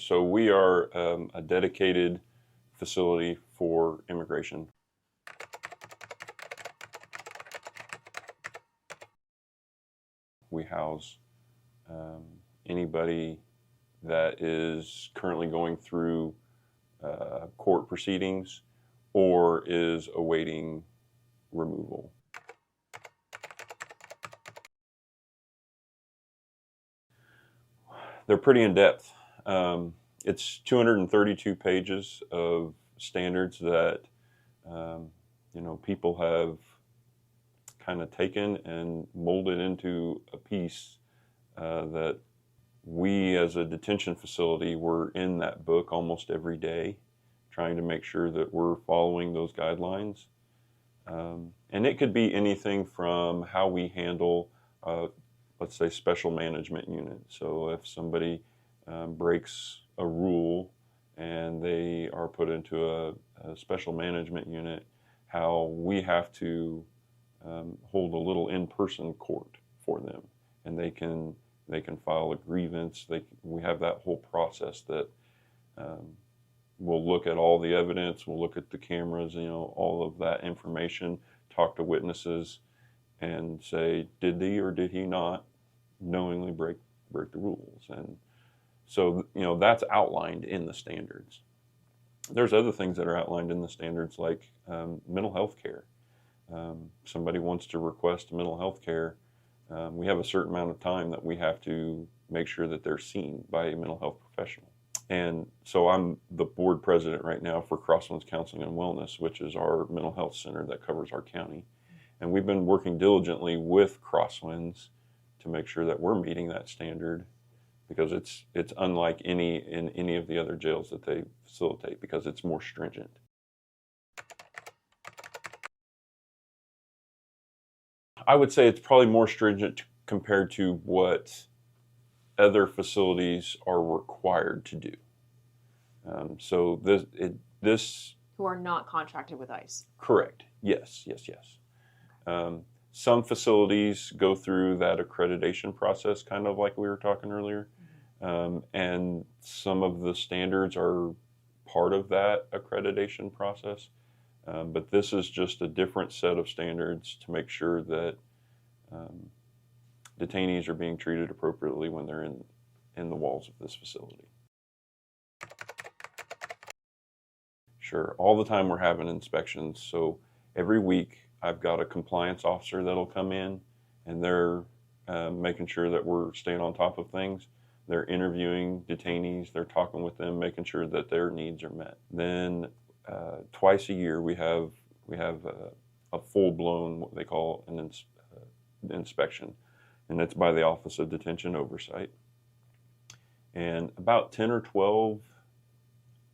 So we are a dedicated facility for immigration. We house anybody that is currently going through court proceedings or is awaiting removal. They're pretty in depth. It's 232 pages of standards that people have kind of taken and molded into a piece that we as a detention facility were in that book almost every day, trying to make sure that we're following those guidelines. And it could be anything from how we handle, let's say, special management unit. So if somebody breaks a rule and they are put into a special management unit, how we have to hold a little in-person court for them, and they can file a grievance. We have that whole process that we'll look at all the evidence, we'll look at the cameras, all of that information, talk to witnesses, and say, did he or did he not knowingly break the rules? And so that's outlined in the standards. There's other things that are outlined in the standards, like mental health care. Somebody wants to request mental health care, we have a certain amount of time that we have to make sure that they're seen by a mental health professional. And so I'm the board president right now for Crosswinds Counseling and Wellness, which is our mental health center that covers our county. And we've been working diligently with Crosswinds to make sure that we're meeting that standard, because it's unlike any of the other jails that they facilitate, because it's more stringent. I would say it's probably more stringent compared to what other facilities are required to do. So this who are not contracted with ICE. Correct. Yes. Some facilities go through that accreditation process, kind of like we were talking earlier, and some of the standards are part of that accreditation process. But this is just a different set of standards to make sure that detainees are being treated appropriately when they're in the walls of this facility. Sure, all the time we're having inspections. So every week I've got a compliance officer that'll come in, and they're making sure that we're staying on top of things. They're interviewing detainees, they're talking with them, making sure that their needs are met. Then twice a year we have a full-blown, what they call an inspection, and it's by the Office of Detention Oversight. And about 10 or 12,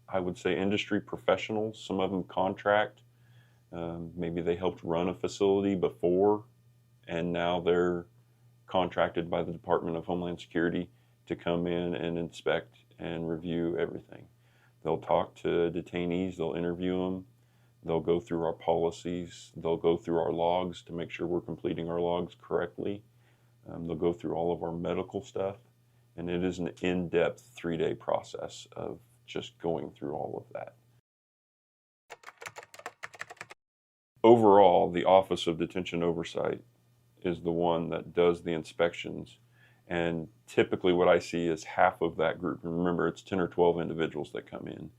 I would say, industry professionals, some of them contract, maybe they helped run a facility before, and now they're contracted by the Department of Homeland Security to come in and inspect and review everything. They'll talk to detainees, they'll interview them, they'll go through our policies, they'll go through our logs to make sure we're completing our logs correctly. They'll go through all of our medical stuff, and it is an in-depth 3-day process of just going through all of that. Overall, the Office of Detention Oversight is the one that does the inspections, and typically what I see is half of that group, and remember it's 10 or 12 individuals that come in,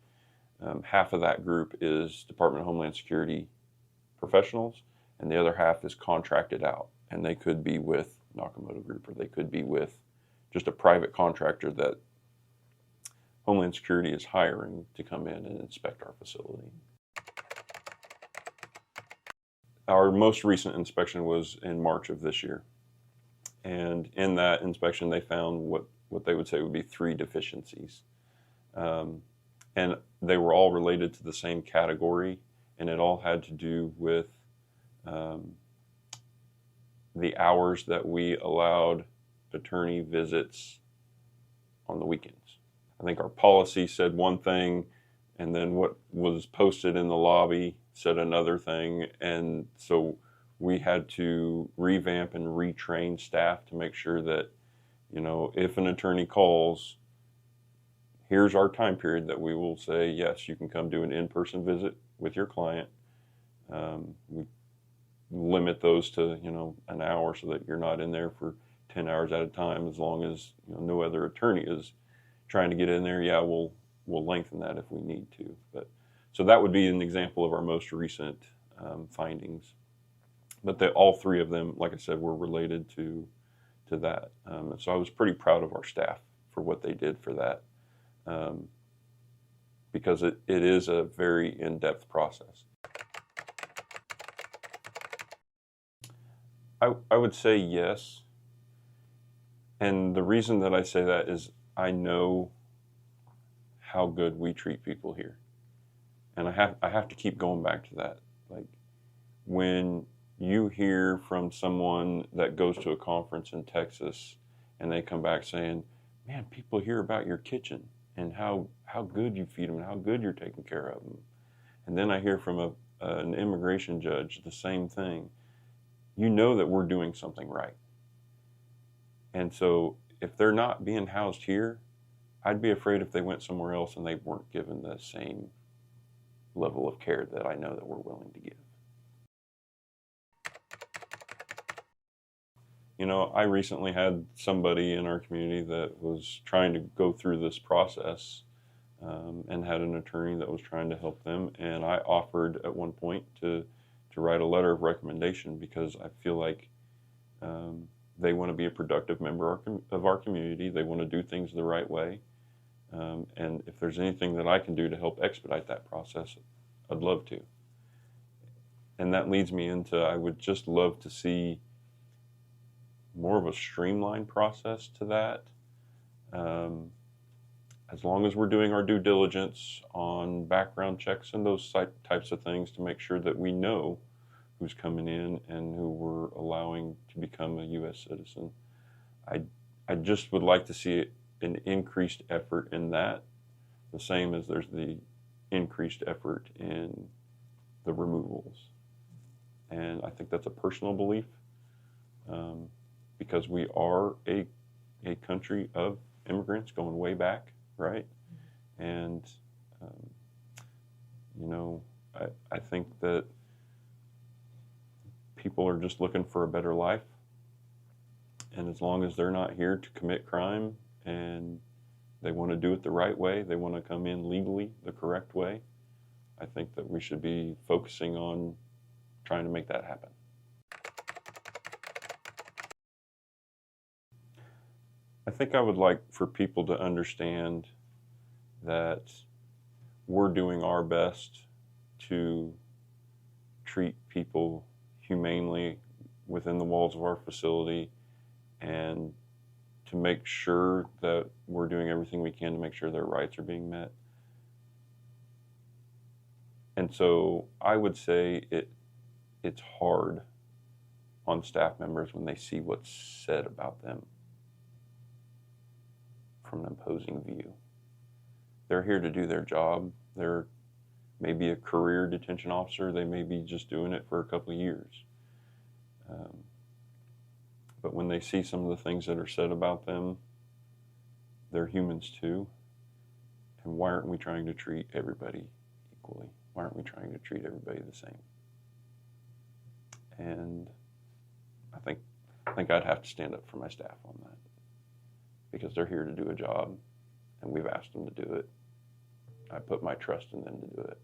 half of that group is Department of Homeland Security professionals, and the other half is contracted out, and they could be with Nakamoto Group, or they could be with just a private contractor that Homeland Security is hiring to come in and inspect our facility. Our most recent inspection was in March of this year, and in that inspection they found what they would say would be 3 deficiencies, and they were all related to the same category, and it all had to do with the hours that we allowed attorney visits on the weekends. I think our policy said one thing, and then what was posted in the lobby said another thing, and so we had to revamp and retrain staff to make sure that, if an attorney calls, here's our time period that we will say, yes, you can come do an in-person visit with your client. We limit those to, an hour so that you're not in there for 10 hours at a time, as long as no other attorney is trying to get in there. Yeah, we'll lengthen that if we need to. But so that would be an example of our most recent findings. But all three of them, like I said, were related to that. And so I was pretty proud of our staff for what they did for that, because it is a very in-depth process. I would say yes. And the reason that I say that is I know how good we treat people here. And I have to keep going back to that. Like, when you hear from someone that goes to a conference in Texas and they come back saying, man, people hear about your kitchen and how good you feed them and how good you're taking care of them. And then I hear from an immigration judge the same thing. You know that we're doing something right. And so if they're not being housed here, I'd be afraid if they went somewhere else and they weren't given the same level of care that I know that we're willing to give. I recently had somebody in our community that was trying to go through this process, and had an attorney that was trying to help them. And I offered at one point to write a letter of recommendation, because I feel like they want to be a productive member of our community. They want to do things the right way. And if there's anything that I can do to help expedite that process, I'd love to. And that leads me into, I would just love to see more of a streamlined process to that. As long as we're doing our due diligence on background checks and those types of things to make sure that we know who's coming in and who we're allowing to become a U.S. citizen. I just would like to see an increased effort in that, the same as there's the increased effort in the removals. And I think that's a personal belief, because we are a country of immigrants going way back, right? And, I think that people are just looking for a better life. And as long as they're not here to commit crime and they want to do it the right way, they want to come in legally the correct way, I think that we should be focusing on trying to make that happen. I think I would like for people to understand that we're doing our best to treat people humanely within the walls of our facility, and to make sure that we're doing everything we can to make sure their rights are being met. And so I would say it's hard on staff members when they see what's said about them from an opposing view. They're here to do their job. They're maybe a career detention officer. They may be just doing it for a couple of years. But when they see some of the things that are said about them, they're humans too. And why aren't we trying to treat everybody equally? Why aren't we trying to treat everybody the same? And I think I'd have to stand up for my staff on that, because they're here to do a job, and we've asked them to do it. I put my trust in them to do it.